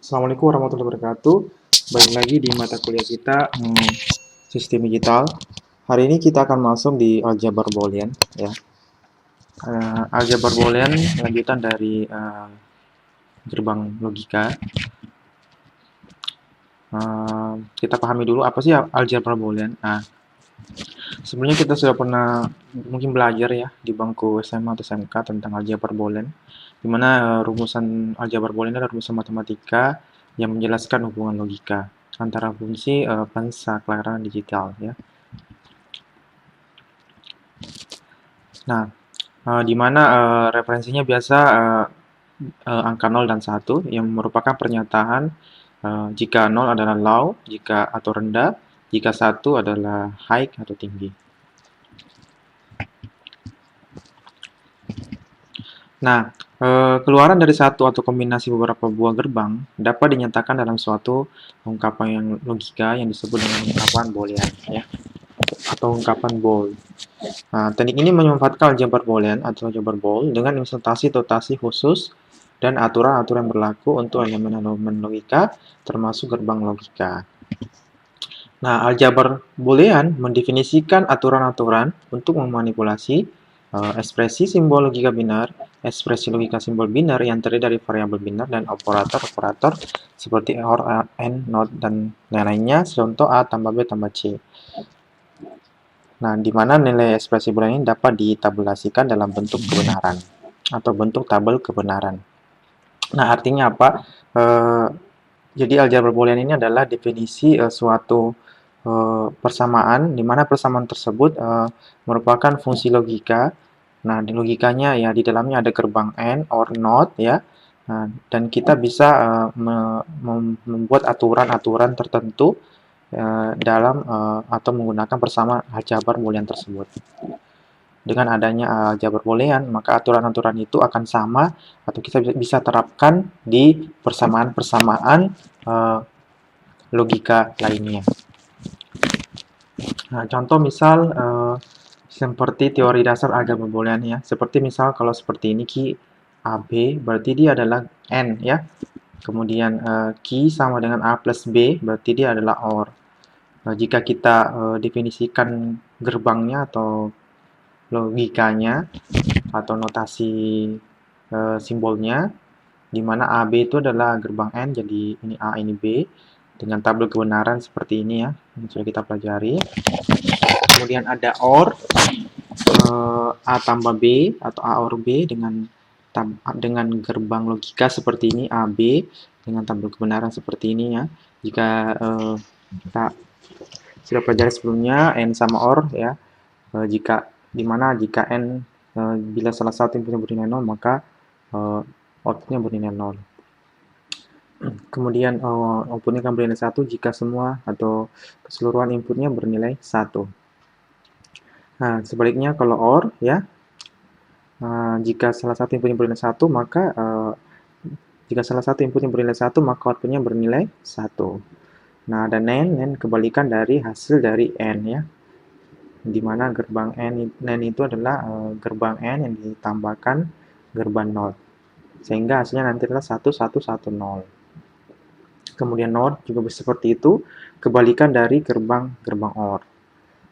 Assalamualaikum warahmatullahi wabarakatuh. Balik lagi di mata kuliah kita sistem digital. Hari ini kita akan masuk di aljabar boolean ya. Aljabar boolean lanjutan dari gerbang logika. Kita pahami dulu apa sih aljabar boolean. Sebenarnya kita sudah pernah mungkin belajar ya di bangku SMA atau SMK tentang aljabar boolean, di mana rumusan aljabar boolean adalah rumusan matematika yang menjelaskan hubungan logika antara fungsi bangsa kelahiran digital ya. Nah, di mana referensinya biasa angka 0 dan 1 yang merupakan pernyataan jika 0 adalah low, jika atau rendah, jika 1 adalah high atau tinggi. Nah, keluaran dari satu atau kombinasi beberapa buah gerbang dapat dinyatakan dalam suatu ungkapan yang logika yang disebut dengan ungkapan boolean ya, atau ungkapan bool. Nah, teknik ini memanfaatkan aljabar boolean atau aljabar bool dengan implementasi khusus dan aturan-aturan berlaku untuk elemen-elemen logika termasuk gerbang logika. Nah, aljabar boolean mendefinisikan aturan-aturan untuk memanipulasi ekspresi simbol logika binar, ekspresi logika simbol binar yang terdiri dari variabel binar dan operator-operator seperti OR, AND, NOT, dan lain-lainnya, contoh A tambah B tambah C. Nah, di mana nilai ekspresi boolean ini dapat ditabulasikan dalam bentuk kebenaran atau bentuk tabel kebenaran. Nah, artinya apa? Jadi aljabar boolean ini adalah definisi suatu persamaan, di mana persamaan tersebut merupakan fungsi logika. Nah, di logikanya ya di dalamnya ada gerbang AND, OR, NOT ya. Nah, dan kita bisa membuat aturan-aturan tertentu dalam atau menggunakan persamaan aljabar boolean tersebut. Dengan adanya aljabar boolean, maka aturan-aturan itu akan sama atau kita bisa terapkan di persamaan-persamaan logika lainnya. Nah, contoh misal seperti teori dasar aljabar boolean ya. Seperti misal kalau seperti ini Q AB berarti dia adalah N ya. Kemudian Q sama dengan A plus B berarti dia adalah OR. Jika kita definisikan gerbangnya atau logikanya atau notasi simbolnya, di mana AB itu adalah gerbang N, jadi ini A, ini B, dengan tabel kebenaran seperti ini ya, yang sudah kita pelajari. Kemudian ada OR, A tambah B atau A OR B dengan gerbang logika seperti ini, AB, dengan tabel kebenaran seperti ini ya. Jika kita sudah pelajari sebelumnya, N sama OR ya, jika N bila salah satu inputnya bernilai 0, maka outputnya bernilai 0. Kemudian outputnya akan bernilai 1 jika semua atau keseluruhan inputnya bernilai 1. Nah, sebaliknya kalau OR ya, jika salah satu inputnya bernilai 1, maka outputnya bernilai 1. Nah, ada NAND kebalikan dari hasil dari N ya, di mana gerbang NAND itu adalah gerbang N yang ditambahkan gerbang NOT, sehingga hasilnya nanti adalah 1, 1, 1, 0. Kemudian NOT juga seperti itu, kebalikan dari gerbang OR.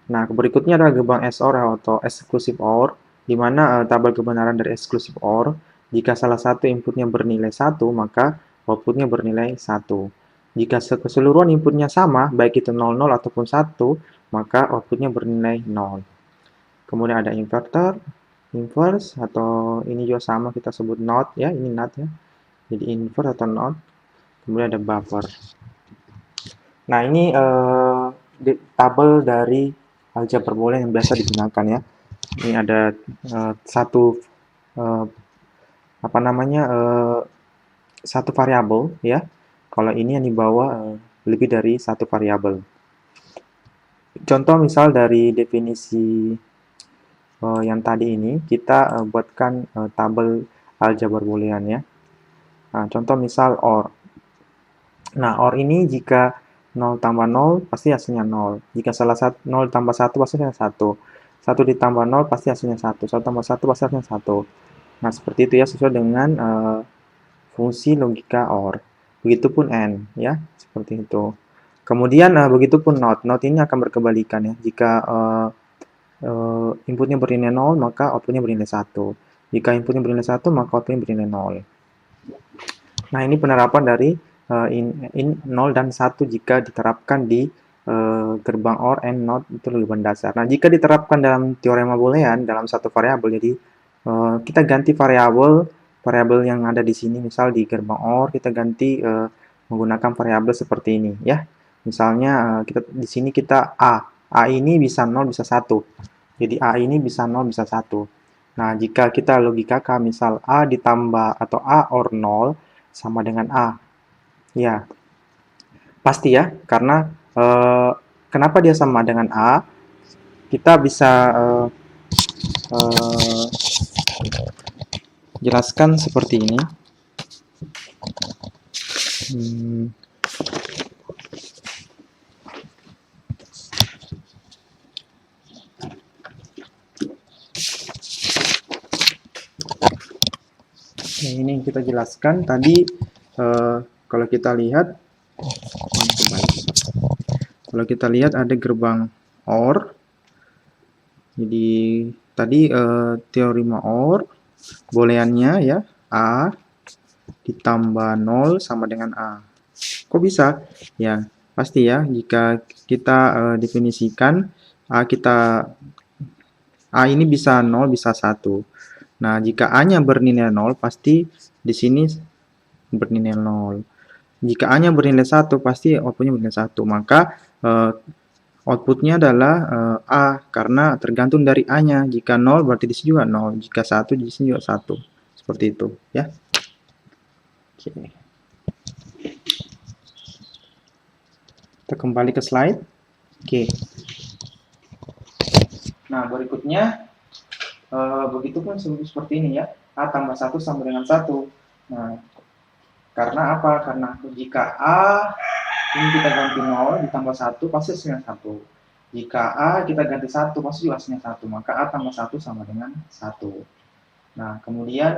Nah, berikutnya adalah gerbang XOR atau exclusive OR, di mana tabel kebenaran dari exclusive OR, jika salah satu inputnya bernilai 1, maka outputnya bernilai 1. Jika keseluruhan inputnya sama, baik itu 00 ataupun 1, maka outputnya bernilai 0. Kemudian ada inverter, inverse, atau ini juga sama kita sebut NOT ya, ini NOT ya. Jadi inverse atau NOT. Kemudian ada buffer. Nah, ini tabel dari aljabar boolean yang biasa digunakan ya. Ini ada satu variabel ya. Kalau ini yang dibawa lebih dari satu variabel. Contoh misal dari definisi yang tadi ini, kita buatkan tabel aljabar boolean ya. Nah, contoh misal OR. Nah, OR ini jika 0 tambah 0 pasti hasilnya 0. Jika salah satu 0 tambah 1 pasti hasilnya 1. 1 ditambah 0 pasti hasilnya 1. 1 tambah 1 pasti hasilnya 1. Nah, seperti itu ya, sesuai dengan fungsi logika OR. Begitupun N, ya, seperti itu. Kemudian begitupun not. Not ini akan berkebalikan ya. Jika inputnya bernilai 0, maka outputnya bernilai 1. Jika inputnya bernilai 1, maka outputnya bernilai 0. Nah, ini penerapan dari in 0 dan 1 jika diterapkan di gerbang OR and NOT itu lebih mendasar. Nah, jika diterapkan dalam teorema boolean dalam satu variabel, jadi kita ganti variabel yang ada di sini, misal di gerbang OR kita ganti menggunakan variabel seperti ini ya. Misalnya kita di sini kita A ini bisa 0 bisa 1. Jadi A ini bisa 0 bisa 1. Nah, jika kita logikakan misal A ditambah atau A OR 0 sama dengan A. Ya, pasti ya, karena kenapa dia sama dengan A? Kita bisa jelaskan seperti ini. Nah, ini yang kita jelaskan tadi. Kalau kita lihat, ada gerbang OR. Jadi tadi teorema OR, booleannya ya A ditambah 0 sama dengan A. Kok bisa? Ya, pasti ya, jika kita definisikan A ini bisa 0 bisa 1. Nah, jika A-nya bernilai 0, pasti di sini bernilai 0. Jika A-nya bernilai 1, pasti outputnya bernilai 1. Maka outputnya adalah A, karena tergantung dari A-nya. Jika 0, berarti di sini juga 0. Jika 1, di sini juga 1. Seperti itu, ya. Oke. Kita kembali ke slide. Oke. Nah, berikutnya, begitupun seperti ini ya. A tambah 1 sama dengan 1. Nah, karena apa? Karena jika A ini kita ganti 0 ditambah 1 pasti hasilnya 1. Jika A kita ganti 1 pasti juga hasilnya 1. Maka A tambah 1 sama dengan 1. Nah, kemudian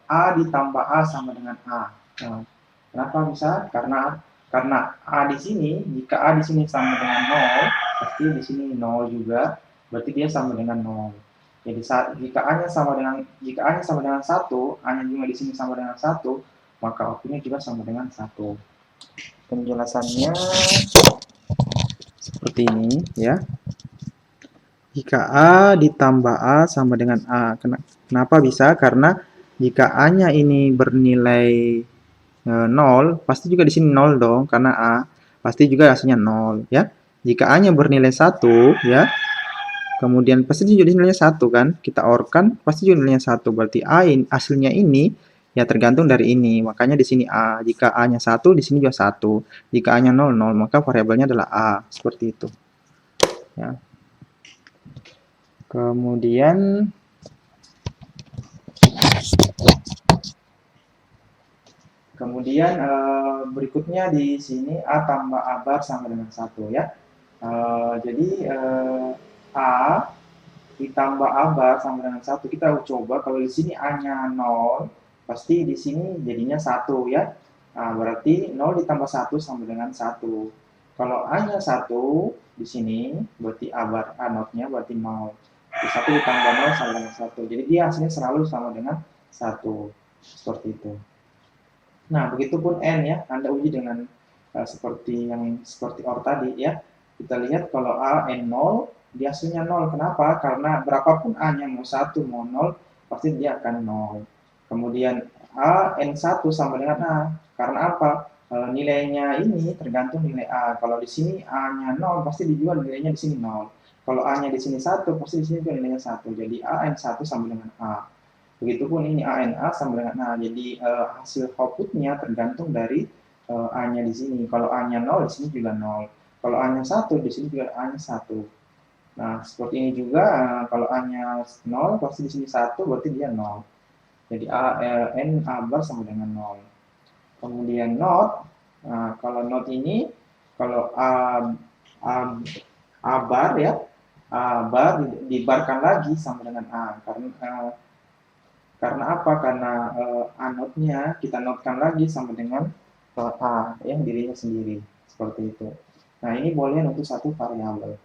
A ditambah A sama dengan A. Nah, kenapa bisa? Karena A di sini, jika A di sini sama dengan 0, pasti di sini 0 juga, berarti dia sama dengan 0. Jadi jika A-nya sama dengan 1, A-nya juga di sini sama dengan 1, maka outputnya juga sama dengan 1. Penjelasannya seperti ini ya. Jika A ditambah A sama dengan A. Kenapa bisa? Karena jika A-nya ini bernilai 0, pasti juga di sini 0 dong, karena A pasti juga hasilnya 0 ya. Jika A-nya bernilai 1 ya, kemudian pasti juga nilainya 1 kan, kita OR kan pasti juga nilainya 1, berarti A hasilnya ini ya tergantung dari ini, makanya di sini A. Jika A-nya 1, di sini juga 1. Jika A-nya 0, 0, maka variabelnya adalah A, seperti itu. Ya. Kemudian berikutnya di sini A tambah A bar sama dengan 1 ya. Jadi A ditambah A bar sama dengan 1. Kita coba kalau di sini A-nya 0, pasti di sini jadinya 1 ya. Nah, berarti 0 ditambah 1 sama dengan 1. Kalau A-nya 1 di sini, berarti A bar A not-nya berarti 0. Jadi 1 ditambah 0 sama dengan 1. Jadi dia hasilnya selalu sama dengan 1. Seperti itu. Nah, begitupun N ya, Anda uji dengan seperti OR tadi ya. Kita lihat kalau A N 0, dia hasilnya 0. Kenapa? Karena berapapun A-nya, mau 1, mau 0, pasti dia akan 0. Kemudian A N1 sama dengan A. Karena apa? Nilainya ini tergantung nilai A. Kalau di sini A-nya 0, pasti dijual nilainya di sini 0. Kalau A-nya di sini 1, pasti di sini juga nilainya 1. Jadi A N1 sama dengan A. Begitupun ini ANA sama dengan A. Jadi hasil outputnya tergantung dari A-nya di sini. Kalau A-nya 0, di sini juga 0. Kalau A-nya 1, di sini juga A-nya 1. Nah, seperti ini juga kalau A-nya 0, pasti di sini 1, berarti dia 0. Jadi N A bar sama dengan 0. Kemudian not, kalau not ini, kalau A bar ya, A bar dibarkan lagi sama dengan A. Karena apa? Karena anode-nya kita notkan lagi sama dengan A ya dirinya sendiri seperti itu. Nah ini boolean untuk satu variabel.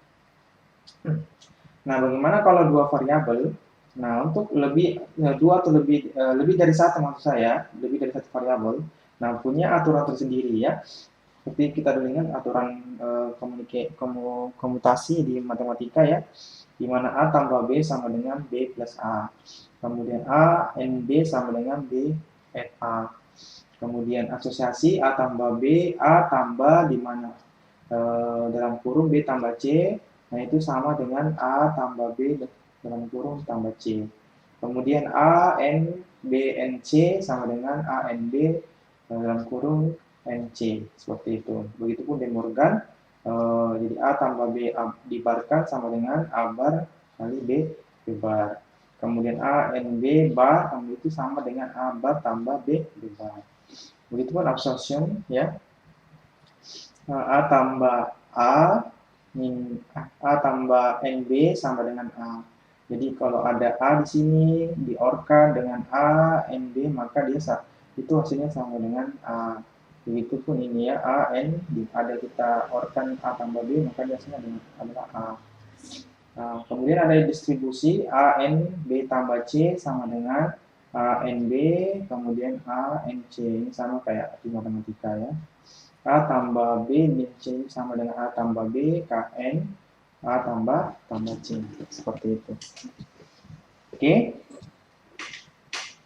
Nah bagaimana kalau dua variabel? Nah untuk dua atau lebih dari satu maksud saya lebih dari satu variabel. Nah punya aturan tersendiri ya. Seperti kita dulu ingat aturan komutasi di matematika ya, di mana A tambah B sama dengan B plus A. Kemudian A and B sama dengan B and A. Kemudian asosiasi A tambah B, A tambah di mana dalam kurung B tambah C, nah itu sama dengan A tambah B dalam kurung tambah C. Kemudian A, N, B, N, C sama dengan A, N, B dalam kurung N, C. Seperti itu. Begitupun De Morgan, jadi A tambah B dibarkan sama dengan A bar kali B, B bar. Kemudian A, N, B bar, itu sama dengan A bar tambah B, B bar. Begitupun absorption, ya. A tambah A, A tambah NB sama dengan A. Jadi kalau ada A di sini diorkan dengan A, NB, maka dia itu hasilnya sama dengan A. Begitupun ini ya, A, N, ada kita orkan A tambah B, maka dia hasilnya adalah A. Nah, kemudian ada distribusi A, N, B tambah C sama dengan A, N, B, kemudian A, N, C. Ini sama kayak di matematika ya. A tambah B min C sama dengan A tambah B KN A tambah C. Seperti itu. Oke.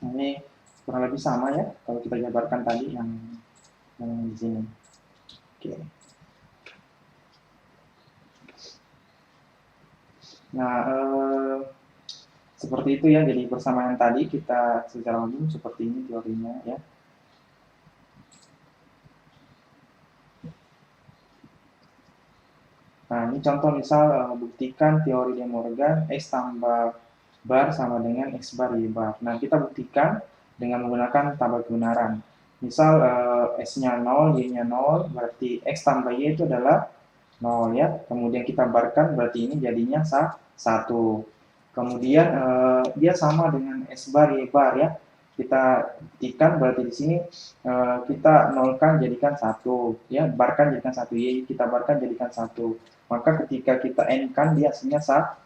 Ini kurang lebih sama ya kalau kita jabarkan tadi yang di sini. Oke. Nah, seperti itu ya. Jadi persamaan tadi kita secara umum seperti ini teorinya ya. Nah, ini contoh misal buktikan teori De Morgan X tambah bar sama dengan X bar Y bar. Nah, kita buktikan dengan menggunakan tabel kebenaran. Misal S-nya 0, Y-nya 0, berarti X tambah Y itu adalah 0 ya. Kemudian kita barkan berarti ini jadinya 1. Kemudian dia sama dengan S bar Y bar ya. Kita buktikan berarti di sini kita nolkan jadikan 1 ya, barkan jadikan 1, Y kita barkan jadikan 1. Maka ketika kita n-kan dia hasilnya 1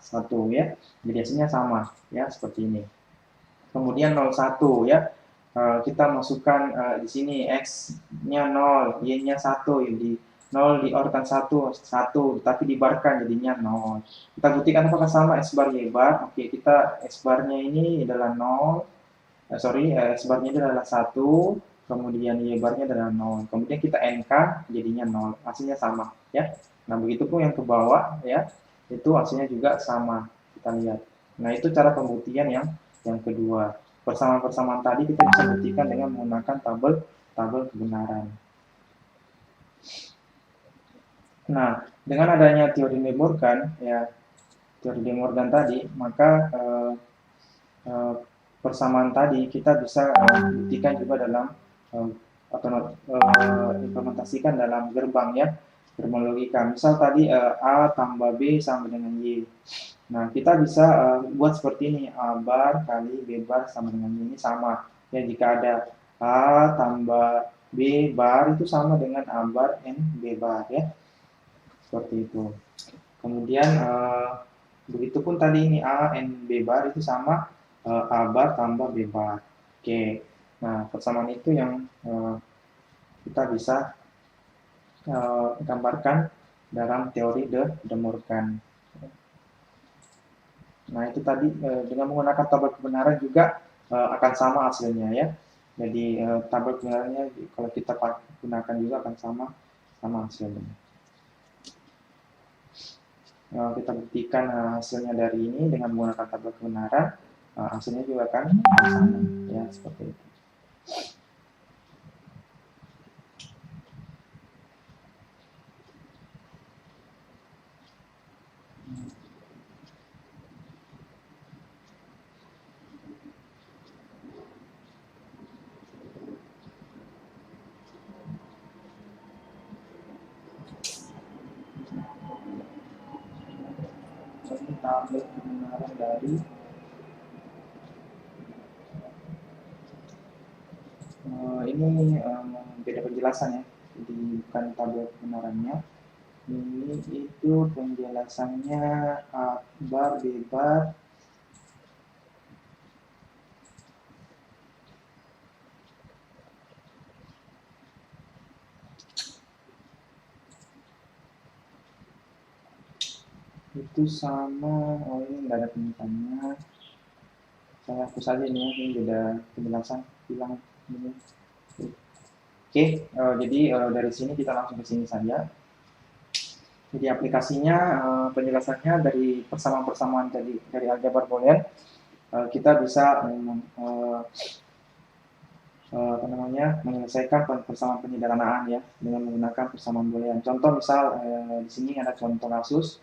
ya. Jadi hasilnya sama ya seperti ini. Kemudian 01 ya. Kita masukkan di sini X-nya 0, Y-nya 1, jadi 0 diorkan 1, tapi dibarkan jadinya 0. Kita buktikan apakah sama S bar Y bar. Oke, kita S barnya ini adalah 0, S barnya itu adalah 1, kemudian Y barnya adalah 0. Kemudian kita N-kan jadinya 0, hasilnya sama ya. Nah, begitu pun yang ke bawah ya, itu hasilnya juga sama. Kita lihat. Nah, itu cara pembuktian yang kedua. Persamaan-persamaan tadi kita bisa buktikan dengan menggunakan tabel kebenaran. Nah, dengan adanya teori De Morgan ya, teori De Morgan tadi, maka persamaan tadi kita bisa buktikan juga dalam atau implementasikan dalam gerbang ya, gerbang logika. Misal tadi A tambah B sama dengan Y. Nah, kita bisa buat seperti ini, A bar kali B bar sama dengan Y, ini sama. Ya, jika ada A tambah B bar itu sama dengan A bar N B bar ya. Seperti itu. Kemudian begitupun tadi ini A N B bar itu sama A bar tambah B bar. Oke. Nah, persamaan itu yang kita bisa gambarkan dalam teori De Morgan. Nah, itu tadi dengan menggunakan tabel kebenaran juga akan sama hasilnya ya. Jadi tabel kebenarannya kalau kita gunakan juga akan sama hasilnya. Kita buktikan hasilnya dari ini dengan menggunakan tabel kebenaran, hasilnya juga akan sama ya, seperti itu. Tabel kebenaran dari ini beda penjelasan ya, jadi bukan tabel kebenarannya. Ini itu penjelasannya A bar B bar itu sama, oh ini nggak ada penjelasannya, saya hapus aja nih ya, ini beda penjelasan, hilang ini. Oke, jadi dari sini kita langsung ke sini saja. Jadi aplikasinya, penjelasannya dari persamaan-persamaan dari aljabar boolean, kita bisa apa namanya, menyelesaikan persamaan penyederhanaan ya dengan menggunakan persamaan boolean. Contoh misal di sini ada contoh kasus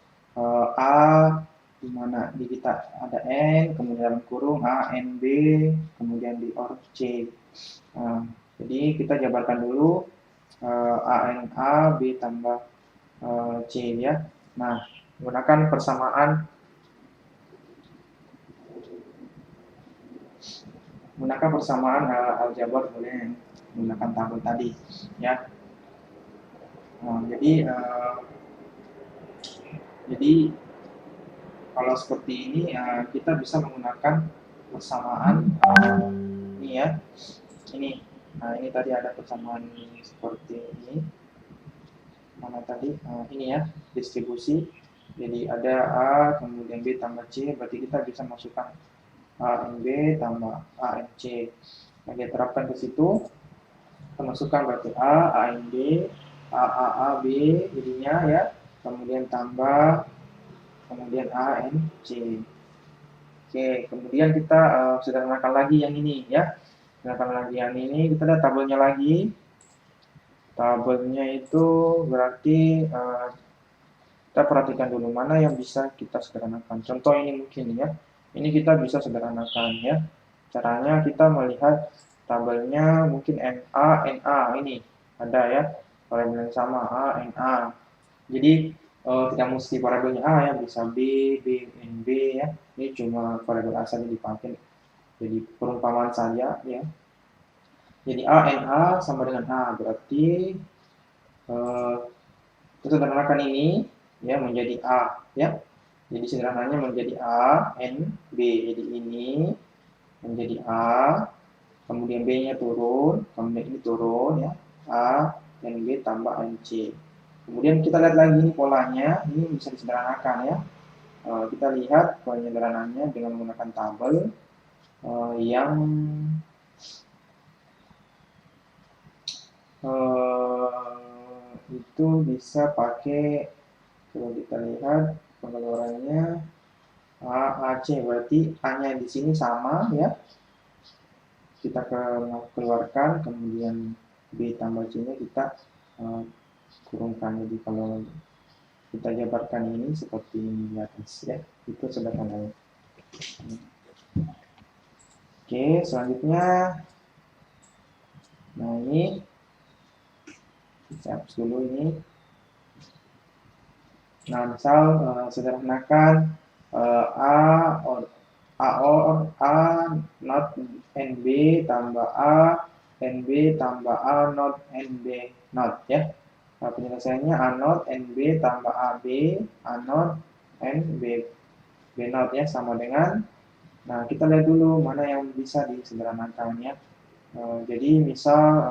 A di mana di kita ada N, kemudian dalam kurung A, N, B, kemudian di OR C. Jadi kita jabarkan dulu A, N, A, B tambah C ya. Nah, menggunakan persamaan aljabar boolean menggunakan tabel tadi ya. Jadi kalau seperti ini kita bisa menggunakan persamaan ini ya. Ini. Nah, ini tadi ada persamaan seperti ini. Mana tadi? Ini ya, distribusi. Jadi ada A kemudian B tambah C, berarti kita bisa masukkan A N B tambah A N C. Nah, kita terapkan ke situ. Kita masukkan berarti A N B, A B jadinya ya. Kemudian tambah kemudian A N C. Oke, kemudian kita sederhanakan lagi yang ini ya. Sederhanakan lagi yang ini, kita lihat tabelnya lagi. Tabelnya itu berarti kita perhatikan dulu mana yang bisa kita sederhanakan. Contoh ini mungkin ya. Ini kita bisa sederhanakan ya. Caranya kita melihat tabelnya mungkin NA ini ada ya. Variabel yang sama A, NA. Jadi tidak mesti variabelnya A ya, bisa B, NB ya. Ini cuma variabel A saja dipakai. Jadi perumpamaan saja ya. Jadi A, NA sama dengan A, berarti kita sederhanakan ini ya menjadi A ya. Jadi sederhananya menjadi A, N, B. Jadi ini menjadi A, kemudian B-nya turun, kemudian ini turun ya. A, N, B tambah N, C. Kemudian kita lihat lagi ini polanya, ini bisa disederhanakan ya. Kita lihat penyederhanaannya dengan menggunakan tabel yang itu bisa pakai, kalau kita lihat pengeluarannya AC, berarti A-nya di sini sama ya. Kita keluarkan, kemudian B tambah C-nya kita kurungkan. Jadi kalau kita jabarkan ini seperti ini di atas ya, itu sederhananya. Oke, selanjutnya, nah ini saya hapus dulu ini. Nah, misal sederhanakan A not NB tambah A NB tambah A not NB not ya. Nah, penyelesaiannya A not NB tambah AB A not NB B not ya, sama dengan. Nah, kita lihat dulu mana yang bisa disederhanakan ya. Jadi misal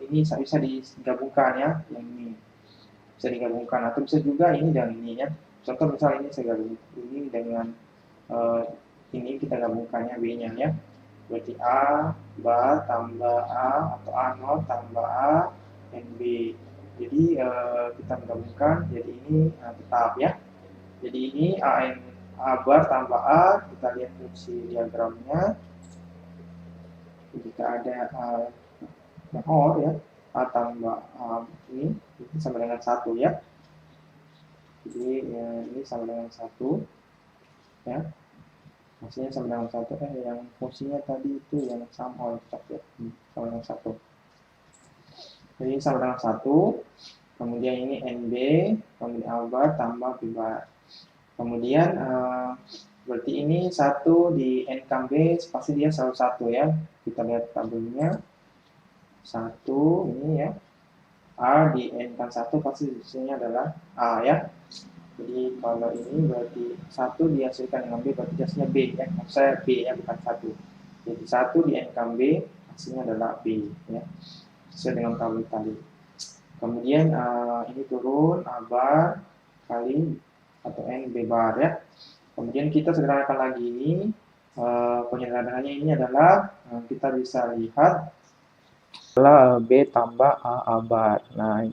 ini bisa digabungkan ya, yang ini bisa digabungkan, atau bisa juga ini dan ini ya. Contoh misal ini saya gabung ini dengan ini kita gabungkannya B-nya ya. Berarti A bar tambah A atau A not tambah A NB. Jadi kita menggabungkan jadi ini tetap ya. Jadi ini A bar tambah A, kita lihat fungsi diagramnya. Jika ada OR ya, A tambah A ini sama dengan 1 ya. Jadi ini sama dengan 1 ya. Hasilnya sama dengan 1 yang fungsinya tadi itu yang sama ya. Sama dengan 1. Jadi sama dengan 1. Kemudian ini NB, kemudian A bar tambah B bar. Kemudian berarti ini 1 di N kali B pasti dia selalu 1 ya. Kita lihat tabelnya. 1 ini ya, A di N kan 1 pasti hasilnya adalah A ya. Jadi kalau ini berarti 1 dihasilkan dengan B berarti hasilnya B ya. Maksud saya B ya, bukan 1. Jadi 1 di N kan B hasilnya adalah B ya. Sesuai dengan tabel tadi. Kemudian ini turun A bar kali atau N B bar ya. Kemudian kita sederhanakan lagi ini. Penyederhanaannya ini adalah kita bisa lihat adalah B tambah A bar. Nah,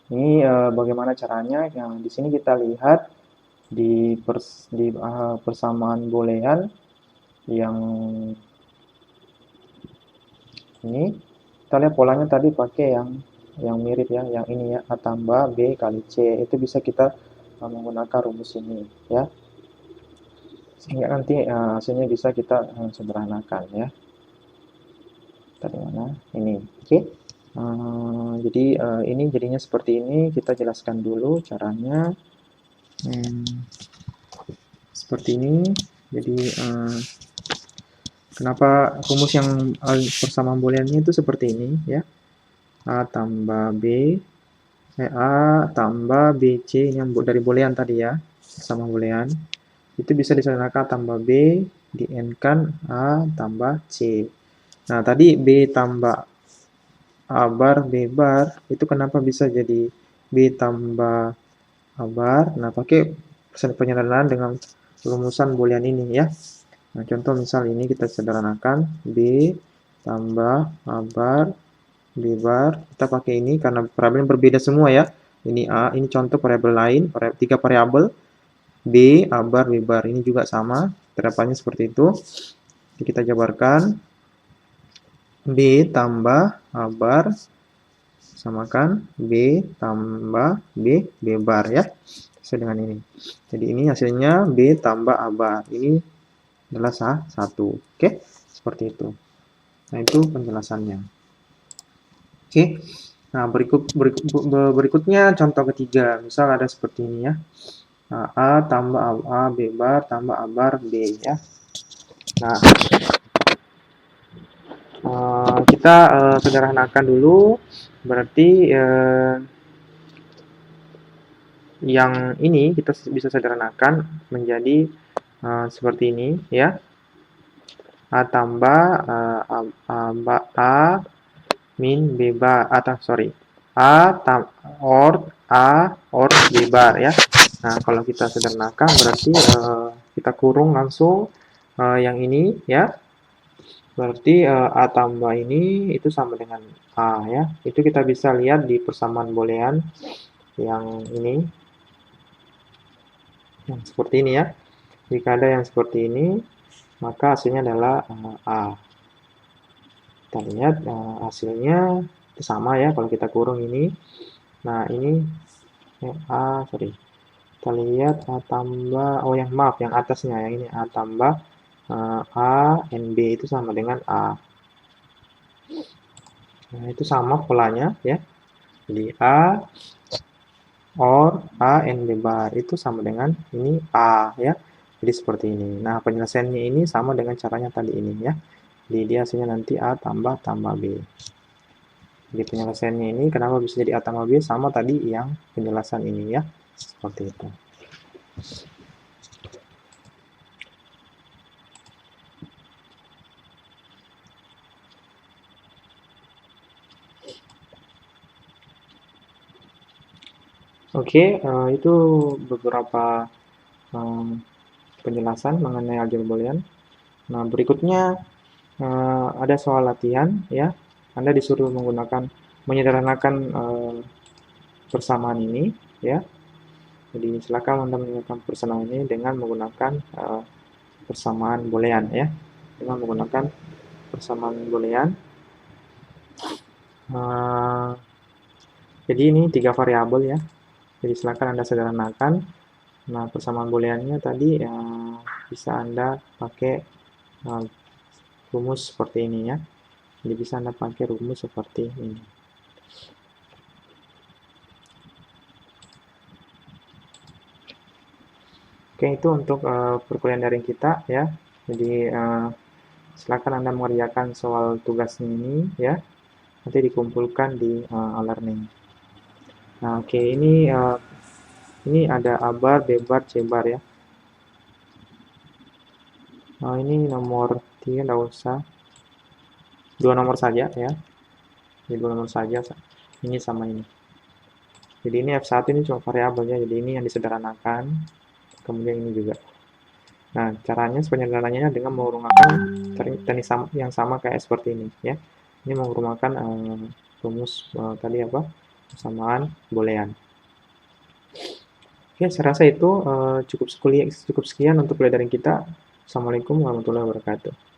ini bagaimana caranya? Yang di sini kita lihat di persamaan boolean yang ini, kita lihat polanya tadi pakai yang mirip ya, yang ini ya, A tambah B kali C. Itu bisa kita menggunakan rumus ini ya. Sehingga nanti hasilnya bisa kita sederhanakan ya. Tadi mana? Ini. Oke. Jadi ini jadinya seperti ini. Kita jelaskan dulu caranya. Seperti ini. Jadi kenapa rumus yang persamaan booleannya itu seperti ini ya. A tambah B A tambah BC yang dari boolean tadi ya, sama boolean. Itu bisa disederhanakan tambah B di N kan A tambah C. Nah, tadi B tambah A bar B bar itu kenapa bisa jadi B tambah A bar? Nah, pakai penyederhanaan dengan rumusan boolean ini ya. Nah, contoh misal ini kita sederhanakan B tambah A bar B bar. Kita pakai ini karena variabel yang berbeda semua ya. Ini A, ini contoh variabel lain, 3 variabel. B, A bar, B bar. Ini juga sama, terapannya seperti itu. Jadi kita jabarkan B tambah A bar samakan B tambah B bar ya. Sesuai dengan ini. Jadi ini hasilnya B tambah A bar. Ini adalah 1. Oke, seperti itu. Nah, itu penjelasannya. Oke. Nah, berikutnya contoh ketiga. Misal ada seperti ini ya. A tambah A B bar tambah A bar B ya. Nah, kita sederhanakan dulu. Berarti yang ini kita bisa sederhanakan menjadi seperti ini ya. A tambah A min B bar atau sorry or B bar ya. Nah, kalau kita sederhanakan berarti kita kurung langsung yang ini ya. Berarti A tambah ini itu sama dengan A ya. Itu kita bisa lihat di persamaan boolean yang ini. Yang seperti ini ya. Jika ada yang seperti ini, maka hasilnya adalah A. Kita lihat hasilnya itu sama ya kalau kita kurung ini. Nah, ini sorry. Kita lihat A tambah, oh yang maaf, yang atasnya, yang ini A tambah A NB itu sama dengan A. Nah, itu sama polanya ya. Jadi A or A NB bar itu sama dengan ini A ya. Jadi seperti ini. Nah, penyelesaiannya ini sama dengan caranya tadi ini ya. Jadi dia hasilnya nanti A tambah B. Jadi penyelesaiannya ini kenapa bisa jadi A tambah B sama tadi yang penjelasan ini ya. Seperti itu. Oke, itu beberapa penjelasan mengenai aljabar boolean. Nah, berikutnya ada soal latihan ya. Anda disuruh menyederhanakan persamaan ini ya. Jadi silakan Anda menyederhanakan persamaan ini dengan menggunakan persamaan boolean ya. Dengan menggunakan persamaan boolean. Jadi ini 3 variabel ya. Jadi silakan Anda sederhanakan. Nah, persamaan booleannya tadi bisa Anda pakai rumus seperti ini ya. Jadi bisa Anda pakai rumus seperti ini. Oke, itu untuk perkuliahan daring kita ya. Jadi silakan Anda mengerjakan soal tugasnya ini ya. nanti dikumpulkan di learning. Nah, oke, ini ada A-bar, B-bar, C-bar ya. Nah, ini nomor 3 nggak usah. 2 nomor saja ya. Ini 2 nomor saja. Ini sama ini. Jadi ini F1 ini cuma variabelnya, jadi ini yang disederhanakan. Kemudian ini juga. Nah, caranya penyederhananya dengan menggunakan teknik yang sama kayak seperti ini ya. Ini menggunakan rumus tadi apa? Persamaan boolean. Oke, saya rasa itu cukup sekian untuk pelajaran kita. Assalamualaikum warahmatullahi wabarakatuh.